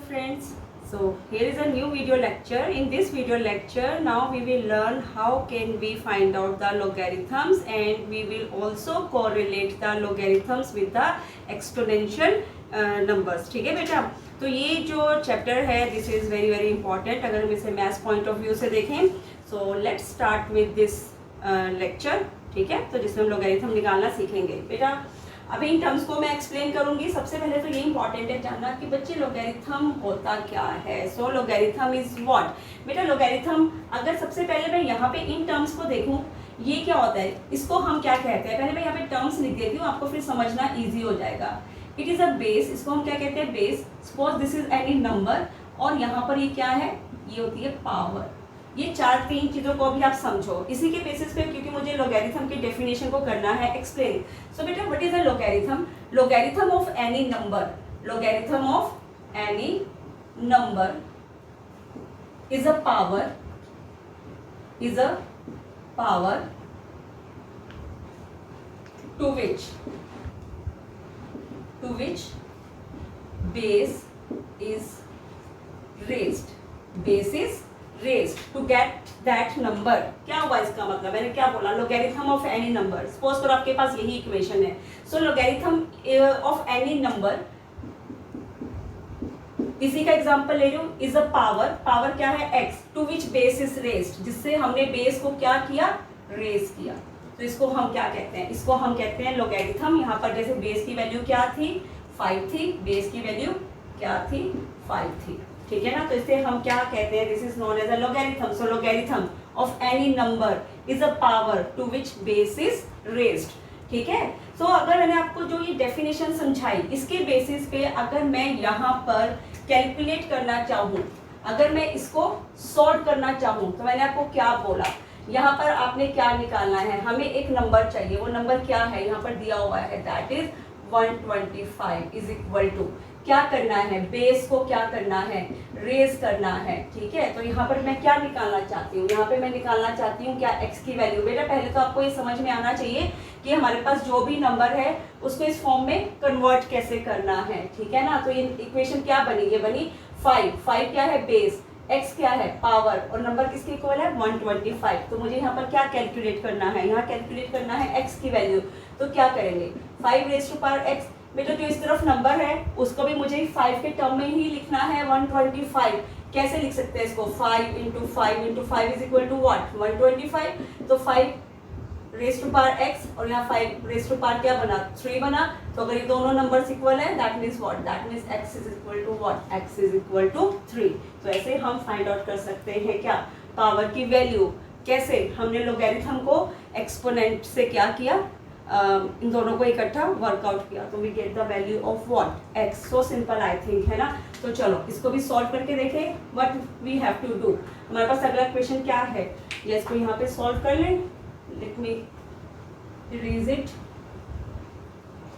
friends. So here is a new video lecture. In this video lecture now we will learn how can we find out the logarithms, and we will also correlate the logarithms with the exponential numbers. ठीक है बेटा, तो ये जो chapter है this is very very important अगर हम इसे मैथ्स पॉइंट ऑफ व्यू से देखें. So let's start with this lecture. ठीक है, तो जिसमें हम लोगैरिथम निकालना सीखेंगे. बेटा अभी इन टर्म्स को मैं एक्सप्लेन करूंगी. सबसे पहले तो ये इंपॉर्टेंट है जानना कि बच्चे लोगैरिथम होता क्या है. सो लोगैरिथम इज व्हाट. बेटा लोगैरिथम अगर सबसे पहले मैं यहाँ पे इन टर्म्स को देखूं ये क्या होता है, इसको हम क्या कहते हैं. पहले मैं यहाँ पे टर्म्स लिख देती हूँ, आपको फिर समझना ईजी हो जाएगा. इट इज़ अ बेस, इसको हम क्या कहते हैं base. Suppose this is any number और यहाँ पर ये क्या है, ये होती है पावर. ये तीन चीज़ों को भी आप समझो इसी के बेसिस पे, क्योंकि मुझे लोगैरिथम की डेफिनेशन को करना है एक्सप्लेन. सो बेटा what is a logarithm. Logarithm of any number, logarithm of any number is a power, is a power to which base is raised. Base is raised to get that number. क्या हुआ इसका मतलब, मैंने क्या बोला, logarithm of any number. Suppose करो आपके पास यही इक्वेशन है. सो logarithm of any number, इसी का एग्जांपल ले लो, इज अ पावर. पावर क्या है, x, to which base is raised, जिससे हमने बेस को क्या किया, रेस किया. तो इसको हम क्या कहते हैं, इसको हम कहते हैं लोगैरिथम. यहाँ पर जैसे बेस की वैल्यू क्या थी, 5 थी, बेस की वैल्यू क्या थी, 5 थी. ठीक है ना, तो इसे हम क्या कहते हैं, this is known as a logarithm. So logarithm of any number is a power to which base is raised. ठीक है. सो अगर मैंने आपको जो ये डेफिनेशन समझाई इसके बेसिस पे अगर मैं यहाँ पर कैलकुलेट करना चाहूँ, अगर मैं इसको सॉल्व करना चाहूँ, तो मैंने आपको क्या बोला, यहाँ पर आपने क्या निकालना है, हमें एक नंबर चाहिए. वो नंबर क्या है, यहाँ पर दिया हुआ है, that is 125 is equal to, क्या करना है, बेस को क्या करना है, रेज करना है. ठीक है, तो यहाँ पर मैं क्या निकालना चाहती हूँ, यहाँ पे मैं निकालना चाहती हूँ क्या, x की वैल्यू. बेटा पहले तो आपको ये समझ में आना चाहिए कि हमारे पास जो भी नंबर है उसको इस फॉर्म में कन्वर्ट कैसे करना है. ठीक है ना, तो ये इक्वेशन क्या बनी, ये बनी 5 क्या है बेस, x क्या है पावर, और नंबर किसके इक्वल है 125. तो मुझे यहाँ पर क्या कैलकुलेट करना है, यहाँ कैलकुलेट करना है x की वैल्यू. तो क्या करेंगे, 5 रेज़ टू पावर x. बेटा जो इस तरफ नंबर है उसको भी मुझे 5 के टर्म में ही लिखना है 125. कैसे लिख सकते हैं इसको, 5 into 5 is equal to what, 125. तो 5 रेज़ टू पावर x और यहाँ 5 रेज़ टू पावर क्या बना, 3 बना. तो अगर ये दोनों नंबर्स इक्वल है that means what, that means x is equal to what, x is equal to 3. तो ऐसे हम फाइंड आउट कर सकते हैं क्या, पावर की वैल्यू. कैसे, हमने लोगैरिथम को एक्सपोनेंट से क्या किया, इन दोनों को इकट्ठा वर्कआउट किया, तो we get the value of what, x. So simple I think, है ना. तो चलो इसको भी सॉल्व करके देखें. What we have to do, हमारे पास अगला क्वेश्चन क्या है, ये इसको यहाँ पे सॉल्व कर लें. Let me erase it.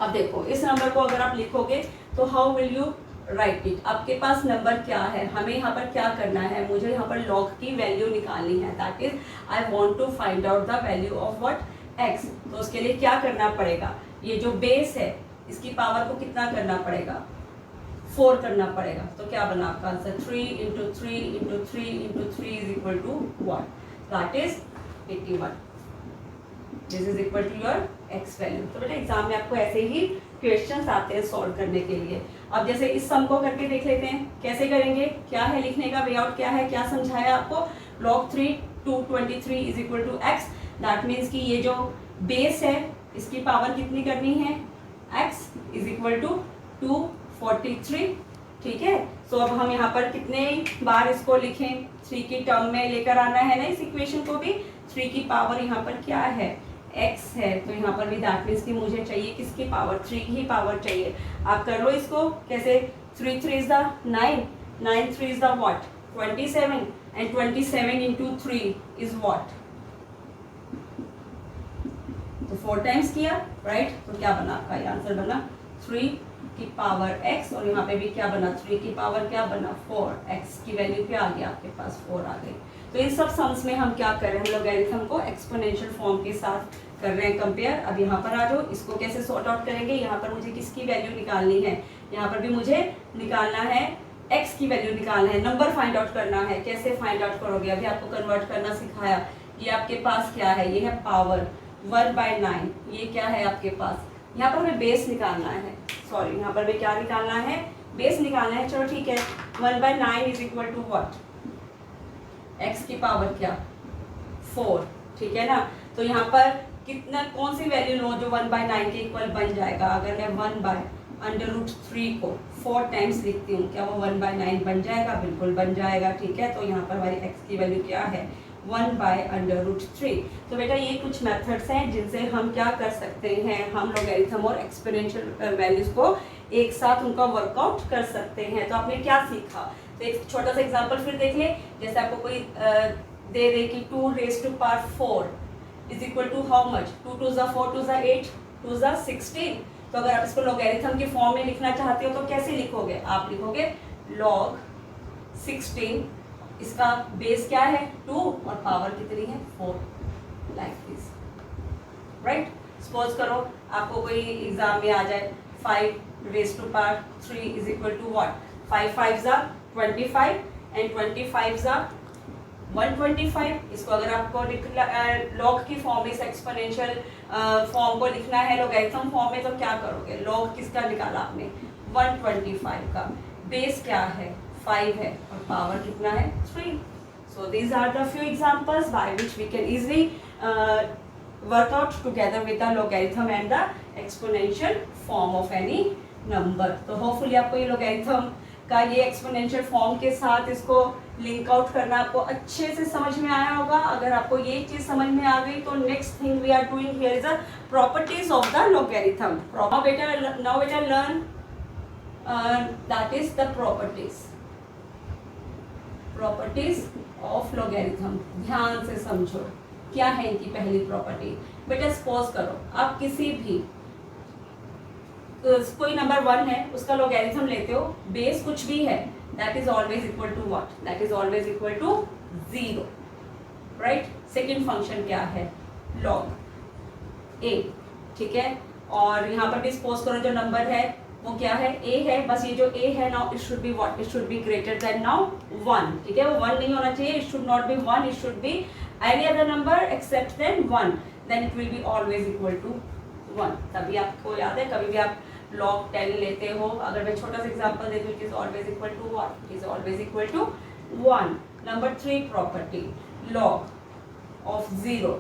अब देखो इस नंबर को अगर आप लिखोगे तो how will you right it. आपके पास नंबर क्या है, हमें यहाँ पर क्या करना है, मुझे यहाँ पर log की वैल्यू निकालनी है. That is I want to find out the value of what, x. तो उसके लिए क्या करना पड़ेगा, ये जो बेस है इसकी पावर को कितना करना पड़ेगा, 4 करना पड़ेगा. तो क्या बना आपका answer, 3 into 3 into 3 into 3 is equal to what, that is 81. This is equal to your x value. तो बेटा एग्जाम में आपको ऐसे ही क्वेश्चंस आते हैं सॉल्व करने के लिए. अब जैसे इस सम को करके देख लेते हैं कैसे करेंगे, क्या है लिखने का वे आउट, क्या है, क्या समझाया आपको. log 3 223 is equal to x. That means कि ये जो बेस है इसकी पावर कितनी करनी है, x इज इक्वल टू 243. ठीक है. सो अब हम यहाँ पर कितने बार इसको लिखें, 3 की टर्म में लेकर आना है ना इस इक्वेशन को भी. 3 की पावर यहाँ पर क्या है, x है, तो यहाँ पर भी दैट मीन्स कि मुझे चाहिए किसकी पावर, 3 की ही पावर चाहिए. आप कर लो इसको कैसे, 3 3 is the 9, 9 3 is the what, 27, and 27 into 3 is what, तो 4 टाइम्स किया राइट. तो क्या बना आपका, ये आंसर बना 3 की पावर x, और यहाँ पे भी क्या बना, 3 की पावर क्या बना 4. x की वैल्यू क्या आ गया आपके पास, 4 आ गई. तो इन सब सम्स में हम क्या कर रहे हैं, लोगैरिथम को एक्सपोनेंशियल फॉर्म के साथ कर रहे हैं कंपेयर. अब यहाँ पर आ जाओ, इसको कैसे सॉर्ट आउट करेंगे, यहाँ पर मुझे किसकी वैल्यू निकालनी है, यहाँ पर भी मुझे निकालना है x की वैल्यू निकालना है, नंबर फाइंड आउट करना है। कैसे फाइंड आउट करोगे, अभी आपको कन्वर्ट करना सिखाया। ये आपके पास क्या है, ये है पावर 1/9। ये क्या है आपके पास, यहाँ पर हमें बेस निकालना है, सॉरी यहाँ पर भी क्या निकालना है, बेस निकालना है। चलो ठीक है, 1/9 is equal to what, x की पावर क्या 4, ठीक है ना। तो यहाँ पर कितना, कौन सी वैल्यू लो जो 1/9 के इक्वल बन जाएगा। अगर मैं 1/√3 को 4 टाइम्स लिखती हूँ, क्या वो 1/9 बन जाएगा, बिल्कुल बन जाएगा, ठीक है। तो यहाँ पर हमारी x की वैल्यू क्या है, 1/√3। तो बेटा ये कुछ मेथड्स हैं जिनसे हम क्या कर सकते हैं, हम लॉगरिथम और एक्सपोनेंशियल वैल्यूज को एक साथ उनका वर्कआउट कर सकते हैं। तो आपने क्या सीखा, तो एक छोटा सा एग्जांपल फिर देख ले। जैसे आपको कोई दे दे कि 2⁴ is equal to how much, 2 2 ज़ा 4, 2 ज़ा 8, 2 ज़ा 16। तो अगर आप इसको लॉगरिथम के फॉर्म में लिखना चाहते हो तो कैसे लिखोगे, आप लिखोगे log 16, इसका बेस क्या है 2 और पावर कितनी है 4, लाइक दिस, राइट। सपोज करो आपको कोई एग्जाम में आ जाए 5⁵ इज इक्वल टू व्हाट, 5 5 ज़ा 25 एंड 25 ज़ा 125। इसको अगर आपको लॉग की फॉर्म में, इस एक्सपोनेंशियल फॉर्म को लिखना है लॉगरिथम फॉर्म में, तो क्या करोगे, लॉग किसका निकाला आपने 125 का, बेस क्या है 5 है और पावर कितना है 3। So these are the few examples by which we can easily work out together with the logarithm and the exponential form of any number. तो होपफुली आपको ये लॉगरिथम का ये एक्सपोनेंशियल फॉर्म के साथ इसको लिंक आउट करना आपको अच्छे से समझ में आया होगा। अगर आपको ये चीज समझ में आ गई तो next thing we are doing here is the properties of the logarithm. Now बेटा learn that is the properties of logarithm. ध्यान से समझो क्या है इनकी पहली प्रॉपर्टी। बेटा सपोज करो आप किसी भी कोई नंबर 1 है, उसका लॉगरिथम लेते हो, बेस कुछ भी है, that is always equal to what, that is always equal to 0, right। Second function क्या है log a, ठीक है। और यहाँ पर भी सपोज करो जो नंबर है वो क्या है a है, बस ये जो a है now it should be what, it should be greater than now 1, ठीक है। वो 1 नहीं होना चाहिए, it should not be 1, it should be any other number except then 1, then it will be always equal to 1। तभी आपको याद है, कभी भी आप log 10 लेते हो, अगर मैं छोटा सा एग्जांपल देती हूँ, it is always equal to what, it is always equal to 1। Number 3 property, log of 0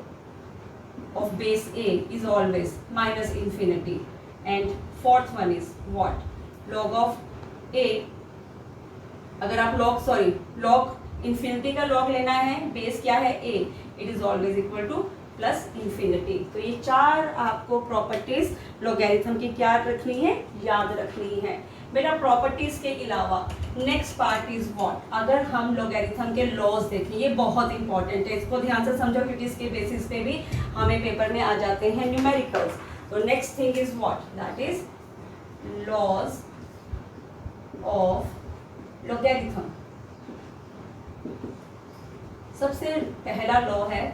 of base a is always minus infinity, and fourth one is what, log of a, अगर आप log infinity का log लेना है, base क्या है a, it is always equal to plus infinity. तो ये 4 आपको प्रॉपर्टीज लॉगरिथम की क्या रखनी है, याद रखनी है। बेटा प्रॉपर्टीज के अलावा नेक्स्ट पार्ट इज व्हाट, अगर हम लॉगरिथम के लॉज देखें, ये बहुत इंपॉर्टेंट है, इसको ध्यान से समझो क्योंकि इसके बेसिस पे भी हमें पेपर में आ जाते हैं न्यूमेरिकल्स। तो next thing is what, that is laws of logarithm. सबसे पहला लॉ है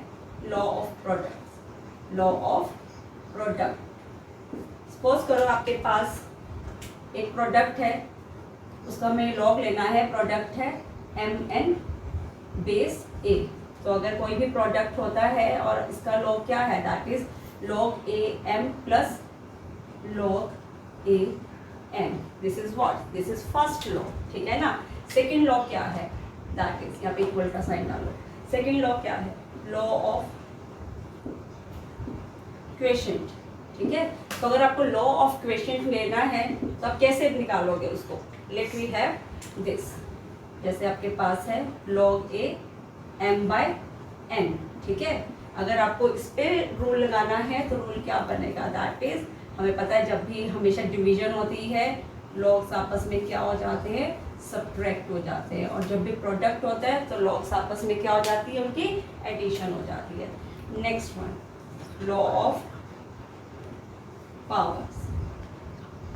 law of product. Law of product, suppose करो आपके पास एक प्रोडक्ट है, उसका हमें लॉग लेना है, प्रोडक्ट है mn बेस a। तो अगर कोई भी प्रोडक्ट होता है और इसका लॉग क्या है, that is log am plus log an, this is what, this is first law, ठीक है ना। सेकेंड लॉ क्या है, दैट इज, यहाँ पे इक्वल का साइन डालो, सेकेंड लॉ क्या है, लॉ ऑफ क्वेशेंट, ठीक है। तो अगर आपको लॉ ऑफ क्वेशेंट लेना है तो आप कैसे निकालोगे उसको, लेट वी हैव दिस, जैसे आपके पास है log a m/n, ठीक है। अगर आपको इस पे रूल लगाना है तो रूल क्या बनेगा, दैट इज, हमें पता है जब भी हमेशा डिवीजन होती है लॉग्स आपस में क्या हो जाते हैं, सब्ट्रैक्ट हो जाते हैं, और जब भी प्रोडक्ट होता है तो लॉग्स आपस में क्या हो जाती है, उनकी एडिशन हो जाती है। Next one, law of powers.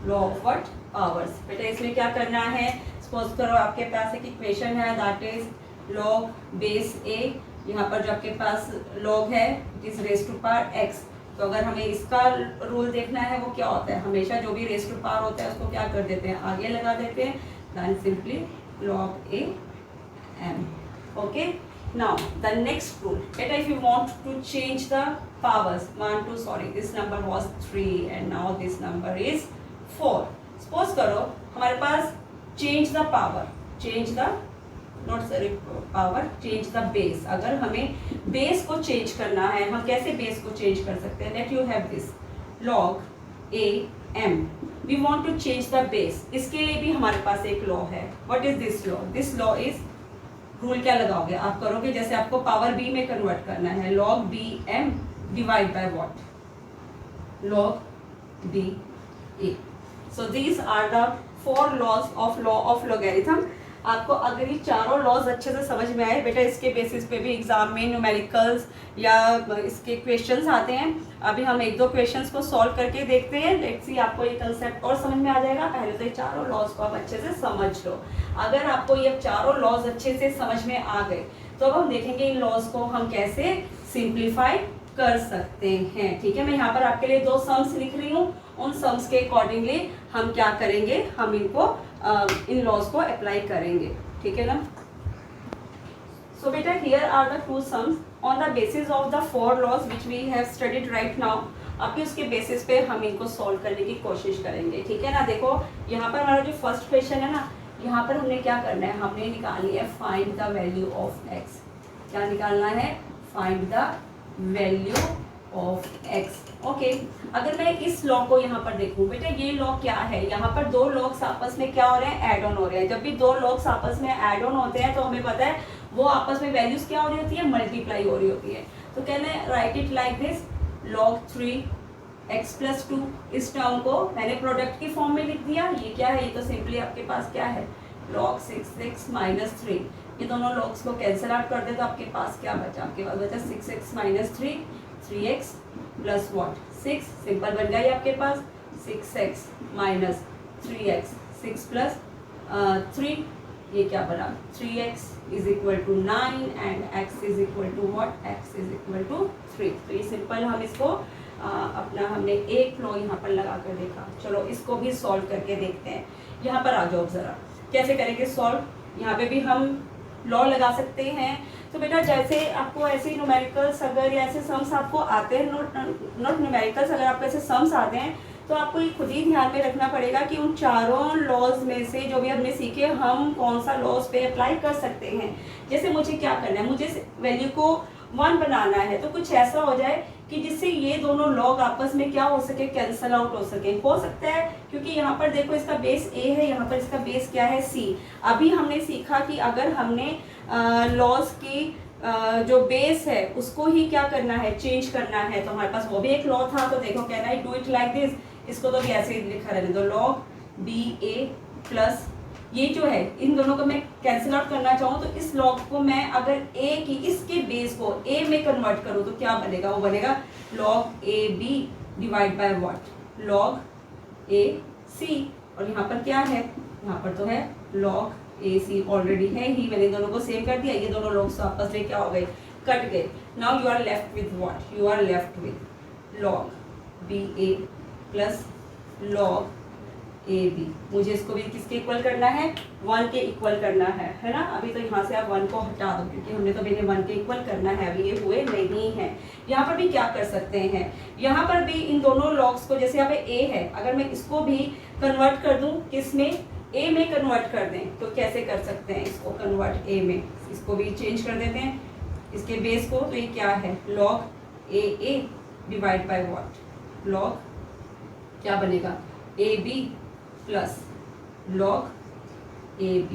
Law of what, powers. बेटा इसमें क्या करना है, सपोज करो आपके पास एक इक्वेशन है, that is log base a, यहाँ पर जो आपके पास log है it is raise to power x। तो अगर हमें इसका रूल देखना है वो क्या होता है, हमेशा जो भी रेज टू पावर होता है उसको क्या कर देते हैं, आगे लगा देते हैं, then simply log a m. Okay, now the next rule, beta, if you want to change the powers, 1 2, sorry, this number was 3 and now this number is 4. Suppose करो हमारे पास change the power, change the not sorry power, change the base. अगर हमें base को change करना है, हम कैसे base को change कर सकते हैं? That you have this log a m. We want to change the base. इसके लिए भी हमारे पास एक law है. What is this law? This law is, rule क्या लगाओगे आप? करोगे जैसे आपको पावर b में कन्वर्ट करना है, log b m divide by what? log b a. So these are the 4 laws of law of logarithm. आपको अगर ये चारों लॉज अच्छे से समझ में आए बेटा, इसके बेसिस पे भी एग्जाम में न्यूमेरिकल्स या इसके क्वेश्चंस आते हैं. अभी हम 1-2 क्वेश्चंस को सॉल्व करके देखते हैं. लेट्स सी आपको ये कंसेप्ट और समझ में आ जाएगा. पहले तो ये चारों लॉज को आप अच्छे से समझ लो. अगर आपको ये चारों लॉज अच्छे से समझ में आ गए तो अब हम देखेंगे इन लॉज को हम कैसे सिंप्लीफाई कर सकते हैं. ठीक है, मैं यहाँ पर आपके लिए 2 सम्स लिख रही हूँ. उन सम्स के अकॉर्डिंगली हम क्या करेंगे, हम इनको इन लॉज को अप्लाई करेंगे. ठीक है ना. सो बेटा here are the 2 sums on the basis of the 4 laws which we have studied right now. अभी उसके बेसिस पे हम इनको सॉल्व करने की कोशिश करेंगे. ठीक है ना. देखो यहाँ पर हमारा जो फर्स्ट क्वेश्चन है ना, यहाँ पर हमने क्या करना है, हमने निकालनी है find the value of x. क्या निकालना है? Find the value of x. Okay, अगर मैं इस लॉ को यहाँ पर देखूँ बेटा, ये लॉ क्या है, यहाँ पर 2 लॉग्स आपस में क्या हो रहे हैं, ऐड ऑन हो रहे हैं. जब भी 2 लॉग्स आपस में ऐड ऑन होते हैं तो हमें पता है वो आपस में वैल्यूज क्या हो रही होती है, मल्टीप्लाई हो रही होती है. तो कहना है right it like this, log 3x + 2. इस टर्म को मैंने प्रोडक्ट की फॉर्म में लिख दिया. ये क्या है, ये तो सिंपली आपके पास क्या है, log 6x - 3. ये दोनों लॉग्स को कैंसिल आउट कर दे तो आपके पास क्या बचा, आपके पास बचा 6x - 3, 3x plus what 6. Simple बन गया ये आपके पास 6x - 3x, 6 प्लस 3, ये क्या बना 3x = 9 and x = what, x = 3. तो ये सिंपल हम इसको अपना हमने एक लॉ यहाँ पर लगा कर देखा. चलो इसको भी सॉल्व करके देखते हैं. यहाँ पर आ जाओ ज़रा, कैसे करेंगे सॉल्व. यहाँ पे भी हम लॉ लगा सकते हैं. तो बेटा जैसे आपको ऐसे न्यूमेरिकल्स अगर या ऐसे सम्स आपको आते हैं, नॉट न्यूमेरिकल्स, अगर आपको ऐसे सम्स आते हैं तो आपको ये खुद ही ध्यान में रखना पड़ेगा कि उन चारों लॉज में से जो भी हमने सीखे हम कौन सा लॉज पे अप्लाई कर सकते हैं. जैसे मुझे क्या करना है, मुझे वैल्यू को 1 बनाना है. तो कुछ ऐसा हो जाए कि जिससे ये दोनों लॉग आपस में क्या हो सके, कैंसल आउट हो सके. हो सकता है क्योंकि यहाँ पर देखो इसका बेस a है, यहाँ पर इसका बेस क्या है, c. अभी हमने सीखा कि अगर हमने लॉज की जो बेस है उसको ही क्या करना है, चेंज करना है. तो हमारे पास वो भी एक लॉ था. तो देखो कहना है डू इट लाइक दिस. इसको तो भी ऐसे ही लिखा रहने दो, log ba प्लस ये जो है इन दोनों को मैं कैंसिल आउट करना चाहूँ तो इस लॉग को मैं अगर a की इसके बेस को a में कन्वर्ट करूँ तो क्या बनेगा, वो बनेगा log ab divide by what, log ac. और यहाँ पर क्या है, यहाँ पर तो है log ac ऑलरेडी है ही. मैंने दोनों को सेम कर दिया. ये दोनों लॉग्स आपस में क्या हो गए, कट गए. Now you are left with what, you are left with log ba plus log ab. मुझे इसको भी किसके इक्वल करना है, 1 के इक्वल करना है ना. अभी तो यहाँ से आप 1 को हटा दो क्योंकि हमने तो मैंने 1 के इक्वल करना है, अभी ये हुए नहीं है. यहाँ पर भी क्या कर सकते हैं, यहाँ पर भी इन दोनों लॉग्स को, जैसे यहाँ पे a है, अगर मैं इसको भी कन्वर्ट कर दूँ किस में, a में कन्वर्ट कर दें तो कैसे कर सकते हैं इसको कन्वर्ट a में. इसको भी चेंज कर देते हैं इसके बेस को. तो ये क्या है, log a divide by what, log क्या बनेगा ab प्लस log ab.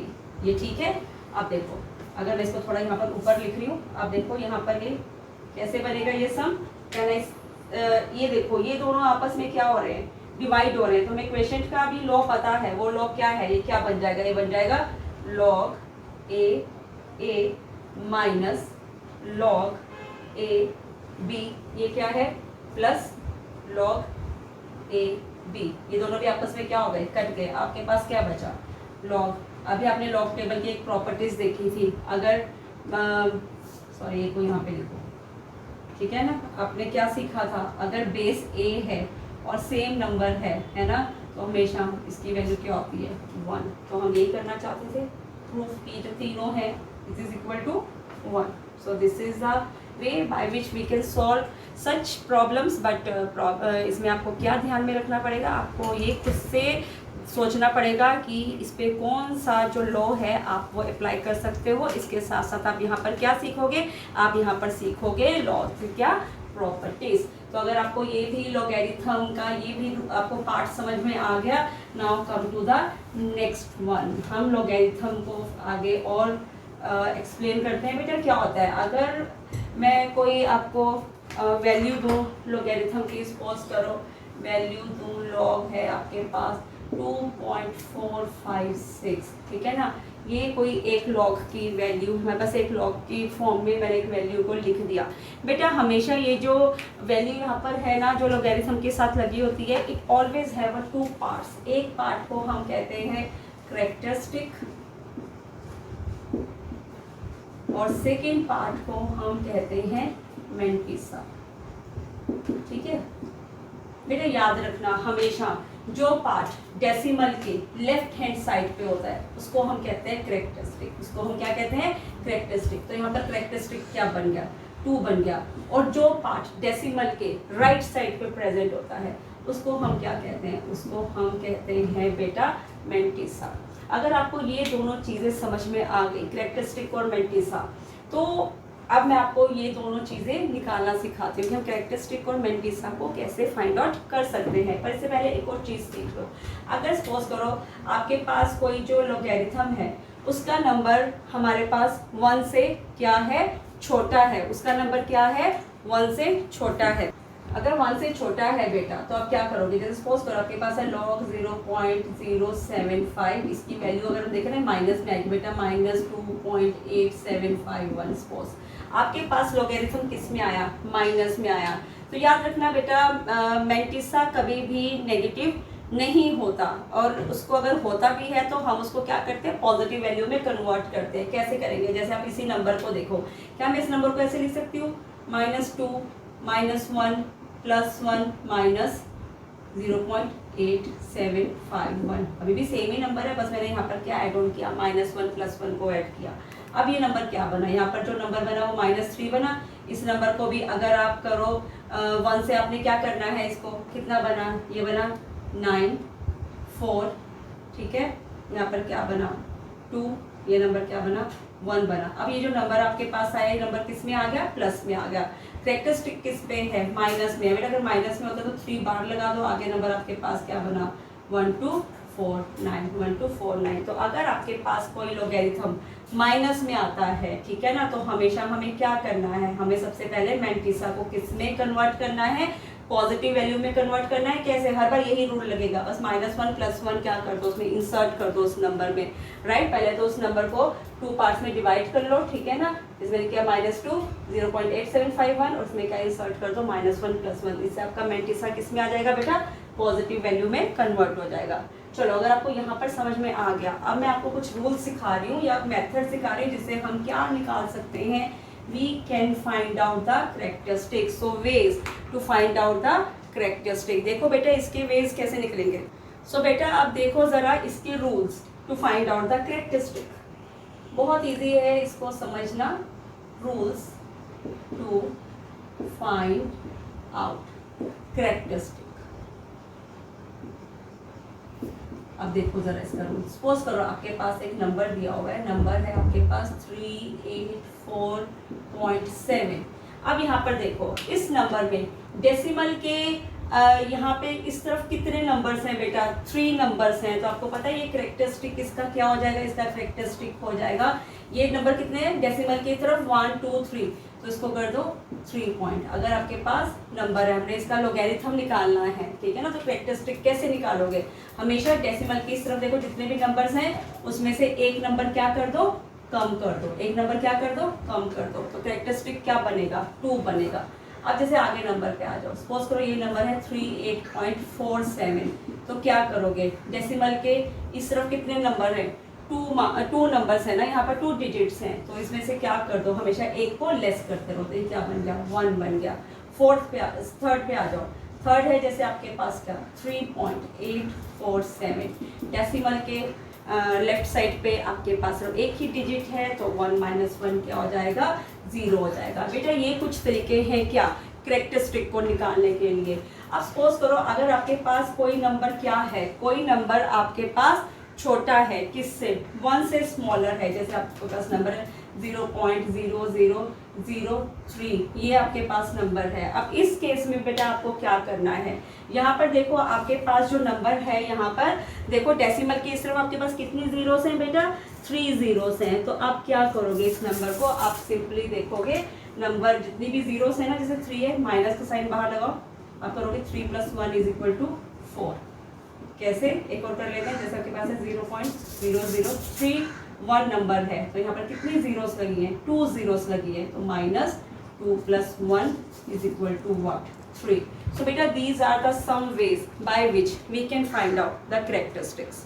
ये ठीक है. अब देखो अगर मैं इसको थोड़ा यहाँ पर ऊपर लिख रही हूँ, अब देखो यहाँ पर ये कैसे बनेगा ये सम. कहना ये देखो ये दोनों आपस में क्या हो रहे हैं, डिवाइड हो रहे हैं. तो हमें क्वेश्चन का भी लॉ पता है. वो लॉ क्या है, ये क्या बन जाएगा, ये बन जाएगा log a minus log ab. ये क्या है, प्लस log ab. ये दोनों भी आपस में क्या हो गए, कट गए. आपके पास क्या बचा, log. अभी आपने log टेबल की एक प्रॉपर्टीज देखी थी. अगर सॉरी ये को यहाँ पे लिखो, ठीक है ना. आपने क्या सीखा था, अगर बेस a है और सेम नंबर है ना, तो हमेशा इसकी वैल्यू क्या होती है 1. तो हम यही करना चाहते थे. प्रूफ की जो तीनों है this is equal to 1. So this is the way by which we can solve such problems. But इसमें आपको क्या ध्यान में रखना पड़ेगा, आपको ये खुद से सोचना पड़ेगा कि इस पे कौन सा जो लॉ है आप वो अप्लाई कर सकते हो. इसके साथ साथ आप यहाँ पर क्या सीखोगे, आप यहाँ पर सीखोगे लॉ से क्या प्रॉपर्टीज. तो अगर आपको ये भी लॉगरिथम का ये भी आपको पार्ट समझ में आ गया, now come to the next one. हम लॉगरिथम को आगे और एक्सप्लेन करते हैं. बेटा क्या होता है, अगर मैं कोई आपको वैल्यू दूँ लॉगरिथम की, सपोज करो वैल्यू दूँ, लॉग है आपके पास 2.456, ठीक है ना. ये कोई एक लॉग की वैल्यू, मैं बस एक लॉग की फॉर्म में मैंने एक वैल्यू को लिख दिया. बेटा हमेशा ये जो वैल्यू यहाँ पर है ना, जो लॉगरिथम के साथ लगी होती है, it always have a 2 parts. एक पार्ट को हम कहते हैं कैरेक्टरिस्टिक और सेकेंड पार्ट को हम कहते हैं मैंटिसा. ठीक है बेटा, याद रखना हमेशा जो पार्ट डेसिमल के लेफ्ट हैंड साइड पे होता है उसको हम कहते हैं कैरेक्टरिस्टिक. उसको हम क्या कहते हैं, कैरेक्टरिस्टिक. तो यहाँ पर कैरेक्टरिस्टिक क्या बन गया, 2 बन गया. और जो पार्ट डेसिमल के राइट साइड पे प्रेजेंट होता है उसको हम क्या कहते हैं, उसको हम कहते हैं बेटा मैंटिसा. अगर आपको ये दोनों चीज़ें समझ में आ गई, कैरेक्टरिस्टिक और मैंटिसा, तो अब मैं आपको ये दोनों चीज़ें निकालना सिखाती हूँ कि हम कैरेक्टरिस्टिक और मैंटिसा को कैसे फाइंड आउट कर सकते हैं. पर इससे पहले एक और चीज़ सीख लो. अगर सपोज करो आपके पास कोई जो लॉगरिथम है उसका नंबर हमारे पास 1 से क्या है, छोटा है. उसका नंबर क्या है, 1 से छोटा है. अगर 1 से छोटा है बेटा तो आप क्या करोगे, जैसे सपोज करो आपके पास है लॉग 0.075, इसकी वैल्यू अगर हम देख रहे हैं माइनस में आएगी बेटा, -2.8751. सपोज आपके पास लॉगरिथम किस में आया, माइनस में आया. तो याद रखना बेटा मैंटिसा कभी भी नेगेटिव नहीं होता, और उसको अगर होता भी है तो हम उसको क्या करते हैं, पॉजिटिव वैल्यू में कन्वर्ट करते हैं. कैसे करेंगे, जैसे आप इसी नंबर को देखो, क्या मैं इस नंबर को ऐसे लिख सकती हूँ, -2 -1 +1 -0.8751. अभी भी सेम ही नंबर है, बस मैंने यहाँ पर क्या ऐड ऑन किया, -1 +1 को ऐड किया. अब ये नंबर क्या बना, यहाँ पर जो नंबर बना वो -3 बना. इस नंबर को भी अगर आप करो 1 से आपने क्या करना है, इसको कितना बना, ये बना 9 4, ठीक है. यहाँ पर क्या बना 2, ये नंबर क्या बना 1 बना. अब ये जो नंबर आपके पास आया, ये नंबर किस में आ गया, प्लस में आ गया. कैरेक्टरिस्टिक किस पे है, माइनस में है बेटा. अगर माइनस में होता तो 3 बार लगा दो, आगे नंबर आपके पास क्या बना 1249. तो अगर आपके पास कोई लॉगरिथम माइनस में आता है, ठीक है ना, तो हमेशा हमें क्या करना है, हमें सबसे पहले मैंटिसा को किस में कन्वर्ट करना है, पॉजिटिव वैल्यू में कन्वर्ट करना है. कैसे, हर बार यही रूल लगेगा, बस -1 +1 क्या कर दो, उसमें इंसर्ट कर दो उस नंबर में. राइट, पहले तो उस नंबर को 2 पार्ट्स में डिवाइड कर लो, ठीक है ना. इसमें क्या -2 0.8751 और उसमें क्या इंसर्ट कर दो -1 +1. इससे आपका मैंटिसा किस में आ जाएगा बेटा, पॉजिटिव वैल्यू में कन्वर्ट हो जाएगा. चलो, अगर आपको यहाँ पर समझ में आ गया, अब मैं आपको कुछ रूल सिखा रही हूँ या मेथड सिखा रही हूँ जिससे हम क्या निकाल सकते हैं, we can find out the characteristic. So ways to find out the characteristic. देखो बेटा इसके ways कैसे निकलेंगे. So बेटा आप देखो ज़रा इसके rules to find out the characteristic. बहुत easy है इसको समझना. Rules to find out characteristic. अब देखो जरा इसका रूल. सपोज करो आपके पास एक नंबर दिया हुआ है, नंबर है आपके पास 384.7. अब यहाँ पर देखो इस नंबर में डेसिमल के यहाँ पे इस तरफ कितने नंबर्स हैं बेटा, 3 नंबर्स हैं. तो आपको पता है ये कैरेक्टरिस्टिक इसका क्या हो जाएगा, इसका कैरेक्टरिस्टिक हो जाएगा, ये नंबर कितने हैं डेसिमल की तरफ 1 2 3, तो इसको कर दो 3 पॉइंट. अगर आपके पास नंबर है, हमने इसका लॉगरिथम निकालना है, ठीक है ना, तो कैरेक्टरिस्टिक कैसे निकालोगे, हमेशा डेसिमल की इस तरफ देखो जितने भी नंबर्स हैं उसमें से एक नंबर क्या कर दो, कम कर दो. एक नंबर क्या कर दो, कम कर दो. तो कैरेक्टरिस्टिक क्या बनेगा, 2 बनेगा. अब जैसे आगे नंबर पे आ जाओ, सपोज करो ये नंबर है 38.47. तो क्या करोगे, डेसिमल के इस तरफ कितने नंबर हैं, 2 नंबर्स है ना, यहाँ पर 2 डिजिट्स हैं, तो इसमें से क्या कर दो, हमेशा एक को लेस करते रहो. तो ये क्या बन गया, 1 बन गया. थर्ड पे आ जाओ. थर्ड है जैसे आपके पास क्या 3.847. डेसिमल के लेफ्ट साइड पे आपके पास सिर्फ एक ही डिजिट है, तो 1 माइनस 1 क्या हो जाएगा, 0 हो जाएगा। बेटा ये कुछ तरीके हैं क्या, कैरेक्टरिस्टिक को निकालने के लिए। अब सपोज करो अगर आपके पास कोई नंबर क्या है, कोई नंबर आपके पास छोटा है, किससे, 1 से स्मॉलर है, जैसे आपके पास नंबर है 0.0003, ये आपके पास नंबर है। अब इस केस में बेटा आपको क्या करना है, यहाँ पर देखो आपके पास जो नंबर है, यहाँ पर देखो डेसिमल की इस तरफ आपके पास कितनी जीरोस हैं बेटा, 3 जीरोस हैं। तो आप क्या करोगे, इस नंबर को आप सिंपली देखोगे, नंबर जितनी भी जीरोस है ना, जैसे 3 है, माइनस का साइन बाहर लगाओ, आप करोगे 3 + 1 = 4। कैसे, एक और कर लेते हैं, जैसे आपके पास है 0.0031 नंबर है, तो यहाँ पर कितनी जीरोस लगी हैं, 2 जीरोस लगी है, तो -2 + 1 = what, 3। सो बेटा these are the some ways by which we can find out the characteristics.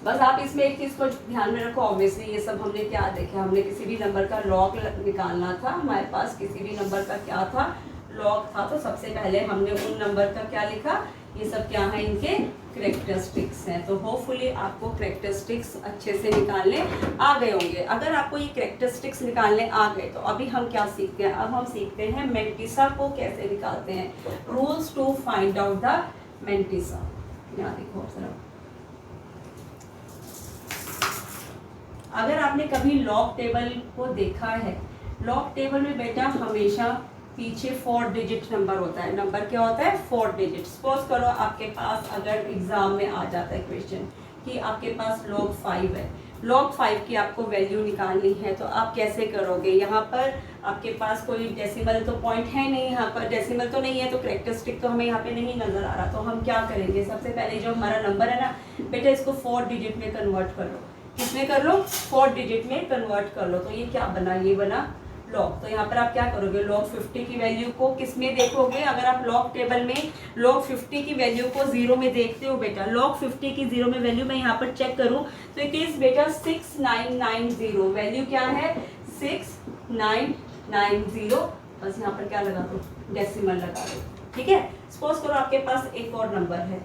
बस आप इसमें एक चीज़ को ध्यान में रखो, ऑब्वियसली ये सब हमने क्या देखा, हमने किसी भी नंबर का लॉग निकालना था, हमारे पास किसी भी नंबर का क्या था, लॉग था। तो सबसे पहले हमने उन नंबर का क्या लिखा, ये सब क्या है, इनके कैरेक्टरिस्टिक्स हैं। तो होपफुली आपको कैरेक्टरिस्टिक्स अच्छे से निकालने आ गए होंगे। अगर आपको ये कैरेक्टरिस्टिक्स निकालने आ गए तो अभी हम क्या सीखते हैं, अब हम सीखते हैं मेंटिसा को कैसे निकालते हैं, rules to find out the mantissa. यहाँ देखो जरा, अगर आपने कभी लॉग टेबल को देखा है, लॉग टेबल में बेटा हमेशा पीछे 4 डिजिट नंबर होता है। नंबर क्या होता है, 4 डिजिट। सपोज करो आपके पास अगर एग्जाम में आ जाता है क्वेश्चन कि आपके पास log 5 है, log 5 की आपको वैल्यू निकालनी है, तो आप कैसे करोगे। यहाँ पर आपके पास कोई डेसिमल तो पॉइंट है नहीं, यहाँ पर डेसिमल तो नहीं है, तो कैरेक्टरिस्टिक तो हमें यहाँ पे नहीं नजर आ रहा। तो हम क्या करेंगे, सबसे पहले जो हमारा नंबर है ना बेटा, इसको 4 डिजिट में कन्वर्ट कर लो। किसमें कर लो, 4 डिजिट में कन्वर्ट कर लो। तो ये क्या बना, ये बना लॉग। तो यहाँ पर आप क्या करोगे, log 50 की वैल्यू को किस में देखोगे, अगर आप लॉग टेबल में log 50 की वैल्यू को 0 में देखते हो बेटा, log 50 की 0 में वैल्यू मैं यहाँ पर चेक करूँ तो इट इज बेटा 6990। वैल्यू क्या है, 6990। बस यहाँ पर क्या लगा दो, डेसिमल लगा दो, ठीक है। सपोज करो आपके पास एक और नंबर है,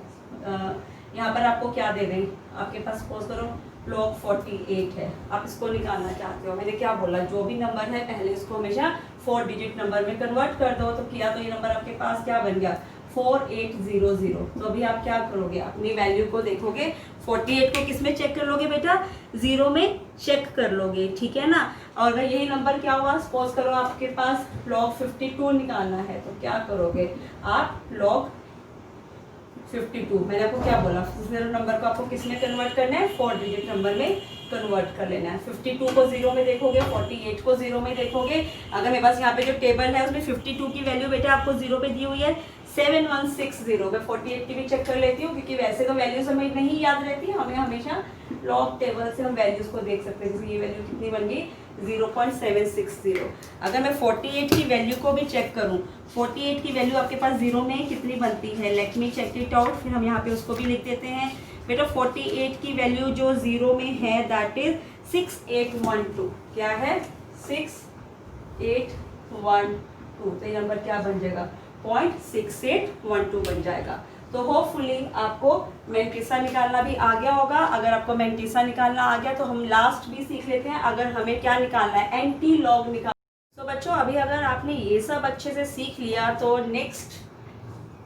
यहाँ पर आपको क्या दे दें, आपके पास सपोज करो log 48 है, आप इसको निकालना चाहते हो। मैंने क्या बोला, जो भी नंबर है पहले इसको हमेशा 4 डिजिट नंबर में कन्वर्ट कर दो। तो किया तो ये नंबर आपके पास क्या बन गया, 4800। तो अभी आप क्या करोगे, अपनी वैल्यू को देखोगे, 48 को किस में चेक कर लोगे बेटा, 0 में चेक कर लोगे, ठीक है ना। और अगर यही नंबर क्या हुआ, सपोज करो आपके पास log 52 निकालना है, तो क्या करोगे आप, log 52, मैंने आपको क्या बोला, नंबर को आपको किस में कन्वर्ट करना है, 4 डिजिट नंबर में कन्वर्ट कर लेना है। 52 को 0 में देखोगे, 48 को 0 में देखोगे। अगर मेरे पास यहाँ पे जो टेबल है उसमें 52 की वैल्यू बेटा आपको 0 पे दी हुई है 7160। मैं 48 की भी चेक कर लेती हूँ, क्योंकि वैसे तो वैल्यूज हमें नहीं याद रहती, हमें हमेशा लॉग टेबल से हम वैल्यूज को देख सकते हैं। जैसे ये वैल्यू कितनी बन गई, 0.760। अगर मैं 48 की वैल्यू को भी चेक करूं, 48 की वैल्यू आपके पास 0 में कितनी बनती है, let me check it out. फिर हम यहाँ पे उसको भी लिख देते हैं बेटा। 48 की वैल्यू जो 0 में है दैट इज 6812। क्या है, 6812। तो ये नंबर क्या बन जाएगा, 0.6812 बन जाएगा। तो होपफुली आपको मेंटिसा निकालना भी आ गया होगा। अगर आपको मेंटिसा निकालना आ गया तो हम लास्ट भी सीख लेते हैं, अगर हमें क्या निकालना है, एंटी लॉग निकाल। तो बच्चों अभी अगर आपने ये सब अच्छे से सीख लिया तो नेक्स्ट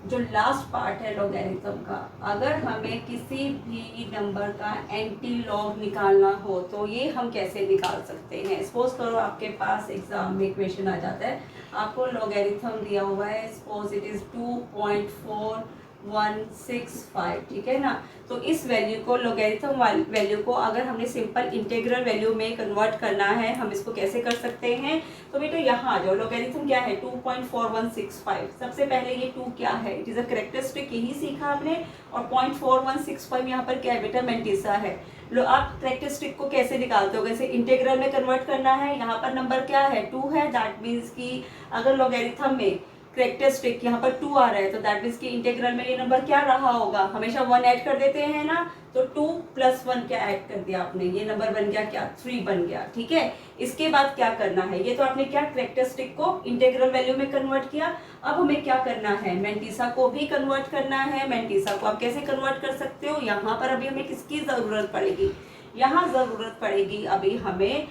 जो लास्ट पार्ट है लॉगरिथम का, अगर हमें किसी भी नंबर का एंटी लॉग निकालना हो तो ये हम कैसे निकाल सकते हैं। सपोज करो आपके पास एग्जाम में क्वेश्चन आ जाता है, आपको लॉगरिथम दिया हुआ है, सपोज इट इज 2.4165, ठीक है ना। तो इस वैल्यू को, लॉगरिथम वैल्यू को अगर हमने सिंपल इंटीग्रल वैल्यू में कन्वर्ट करना है, हम इसको कैसे कर सकते हैं। तो बेटा यहाँ आ जाओ, लॉगरिथम क्या है, 2.4165। सबसे पहले ये 2 क्या है, इट इज अ कैरेक्टरिस्टिक, यही सीखा आपने। और 0.4165 यहाँ पर क्या है बेटा, मेंटिसा है। लो आप कैरेक्टरिस्टिक को कैसे निकालते हो, जैसे इंटीग्रल में कन्वर्ट करना है, यहाँ पर नंबर क्या है, 2 है, दैट मीन्स कि अगर लॉगरिथम में कैरेक्टरिस्टिक यहाँ पर 2 आ रहा है, तो दैट मीन्स कि इंटीग्रल में ये नंबर क्या रहा होगा, हमेशा 1 ऐड कर देते हैं ना, तो 2 + 1 क्या ऐड कर दिया आपने, ये नंबर बन गया क्या, 3 बन गया। ठीक है, इसके बाद क्या करना है, ये तो आपने क्या कैरेक्टरिस्टिक को इंटीग्रल वैल्यू में कन्वर्ट किया। अब हमें क्या करना है, मैंटिसा को भी कन्वर्ट करना है। मैंटिसा को आप कैसे कन्वर्ट कर सकते हो, यहाँ पर अभी हमें किसकी जरूरत पड़ेगी, यहाँ जरूरत पड़ेगी अभी हमें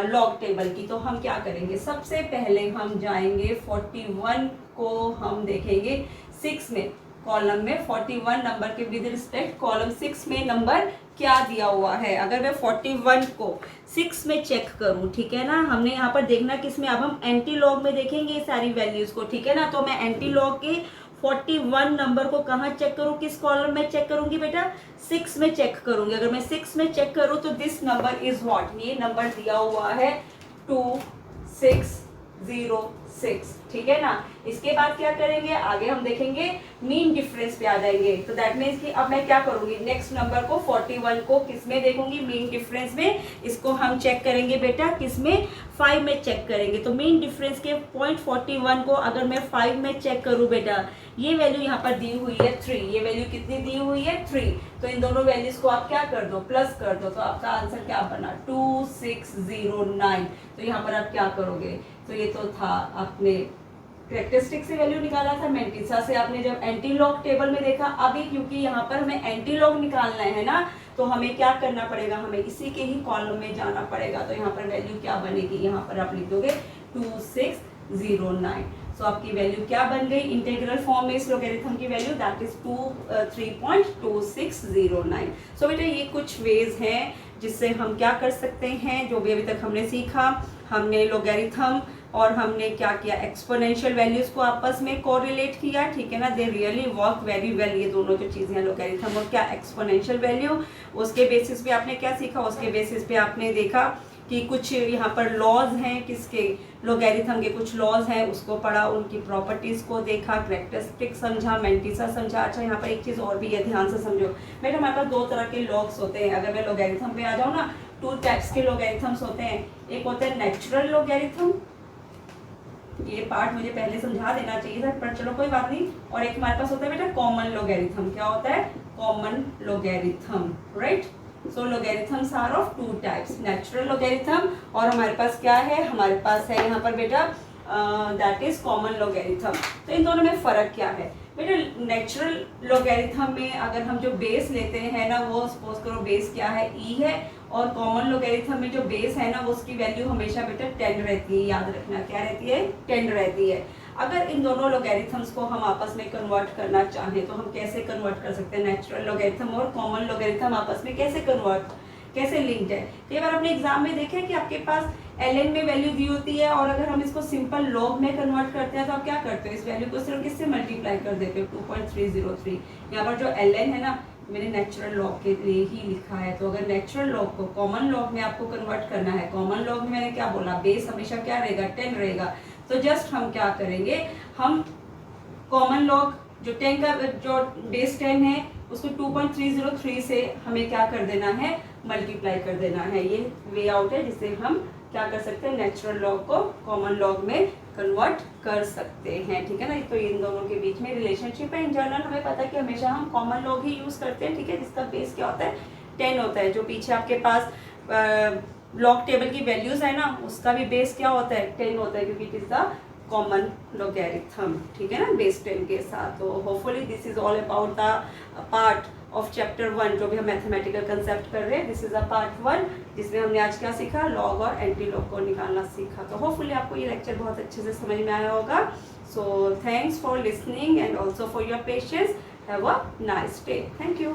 लॉग टेबल की। तो हम क्या करेंगे, सबसे पहले हम जाएंगे 41 को हम देखेंगे 6 में, कॉलम में 41 नंबर के विद रिस्पेक्ट कॉलम 6 में नंबर क्या दिया हुआ है। अगर मैं 41 को 6 में चेक करूं, ठीक है ना, हमने यहाँ पर देखना किसमें, अब हम एंटी लॉग में देखेंगे ये सारी वैल्यूज को, ठीक है ना। तो मैं एंटी लॉग के 41 नंबर को कहाँ चेक करूं, किस कॉलम में चेक करूंगी बेटा, 6 में चेक करूंगी। अगर मैं 6 में चेक करूं तो दिस नंबर इज व्हाट, ये नंबर दिया हुआ है 2606, ठीक है ना। इसके बाद क्या करेंगे, आगे हम देखेंगे मीन डिफरेंस पे आ जाएंगे। तो दैट मीन्स कि अब मैं क्या करूंगी, नेक्स्ट नंबर को 41 को किस में देखूंगी, मीन डिफरेंस में। इसको हम चेक करेंगे बेटा किसमें, 5 में चेक करेंगे। तो मीन डिफरेंस के पॉइंट 41 को अगर मैं 5 में चेक करूं बेटा, ये वैल्यू यहाँ पर दी हुई है 3, ये वैल्यू कितनी दी हुई है 3, तो इन दोनों वैल्यूज को आप क्या कर दो, प्लस कर दो। तो आपका आंसर क्या बना 2609। तो यहाँ पर आप क्या करोगे, तो ये तो था आपने कैरेक्टरिस्टिक से वैल्यू निकाला था, मैंटिसा से आपने जब एंटी लॉग टेबल में देखा। अभी क्योंकि यहाँ पर हमें एंटी लॉग निकालना है ना, तो हमें क्या करना पड़ेगा, हमें इसी के ही कॉलम में जाना पड़ेगा। तो यहाँ पर वैल्यू क्या बनेगी, यहाँ पर आप लिख दोगे 2609। सो आपकी वैल्यू क्या बन गई इंटीग्रल फॉर्म में इस लोगरिथम की वैल्यू, दैट इज 3.2609। सो बेटा ये कुछ वेज हैं जिससे हम क्या कर सकते हैं, जो भी अभी तक हमने सीखा, हमने लोगरिथम और हमने क्या किया, एक्सपोनेंशियल वैल्यूज को आपस में कोरिलेट किया, ठीक है ना। They really work very well, ये दोनों जो चीजें हैं लोगरिथम और क्या एक्सपोनेंशियल वैल्यू। उसके बेसिस पे आपने क्या सीखा, उसके बेसिस पे आपने देखा कि कुछ यहाँ पर लॉज हैं, किसके, लोगरिथम के कुछ लॉज हैं, उसको पढ़ा, उनकी प्रॉपर्टीज को देखा, कैरेक्टरिस्टिक समझा, मैंटिसा समझा। अच्छा यहाँ पर एक चीज़ और भी है, ध्यान से समझो बेटा, हमारे पास 2 तरह के लॉग्स होते हैं। अगर मैं लोगरिथम पे आ जाऊँ ना, 2 टाइप्स के लोगरिथम्स होते हैं। एक होता है नेचुरल लोगरिथम, ये पार्ट मुझे पहले समझा देना चाहिए था पर चलो कोई बात नहीं। और एक हमारे पास होता है बेटा कॉमन लोगरिथम। क्या होता है, common logarithm, right. So logarithms are of 2 types, natural logarithm और हमारे पास क्या है, हमारे पास है यहाँ पर बेटा दैट इज कॉमन लोगरिथम। तो इन दोनों में फ़र्क क्या है बेटा, नेचुरल लोगरिथम में अगर हम जो बेस लेते हैं ना, वो सपोज करो बेस क्या है, ई है, और कॉमन लोगरिथम में जो बेस है ना, वो उसकी वैल्यू हमेशा बेटा 10 रहती है। याद रखना क्या रहती है, 10 रहती है। अगर इन दोनों लोगरिथम्स को हम आपस में कन्वर्ट करना चाहें तो हम कैसे कन्वर्ट कर सकते हैं, नेचुरल लोगरिथम और कॉमन लोगरिथम आपस में कैसे कन्वर्ट, कैसे लिंक्ड है। कई बार आपने एग्जाम में देखा है कि आपके पास ln में वैल्यू दी होती है, और अगर हम इसको सिंपल लॉग में कन्वर्ट करते हैं तो आप क्या करते हो, इस वैल्यू को सिर्फ किससे मल्टीप्लाई कर देते हो, 2.303। यहाँ पर जो ln है ना, मैंने नेचुरल लॉग के लिए ही लिखा है। तो अगर नेचुरल लॉग को कॉमन लॉग में आपको कन्वर्ट करना है, कॉमन लॉग में मैंने क्या बोला, बेस हमेशा क्या रहेगा, 10 रहेगा। तो जस्ट हम क्या करेंगे, हम कॉमन लॉग जो 10 का जो बेस 10 है उसको 2.303 से हमें क्या कर देना है, मल्टीप्लाई कर देना है। ये वे आउट है जिससे हम क्या कर सकते हैं, नेचुरल लॉग को कॉमन लॉग में कन्वर्ट कर सकते हैं, ठीक है ना। तो इन दोनों के बीच में रिलेशनशिप है। इन जनरल हमें पता है कि हमेशा हम कॉमन लॉग ही यूज़ करते हैं, ठीक है, जिसका बेस क्या होता है, 10 होता है। जो पीछे आपके पास लॉग टेबल की वैल्यूज है ना, उसका भी बेस क्या होता है, 10 होता है, क्योंकि it is the common logarithm, ठीक है ना, बेस 10 के साथ। तो hopefully this is all about the part of chapter 1 जो भी हम मैथमेटिकल कंसेप्ट कर रहे हैं। दिस इज अ पार्ट 1 जिसमें हमने आज क्या सीखा, लॉग और एंटी लॉग को निकालना सीखा। तो होपफुली आपको ये लेक्चर बहुत अच्छे से समझ में आया होगा। So thanks for listening and also for your patience. Have a nice day. Thank you.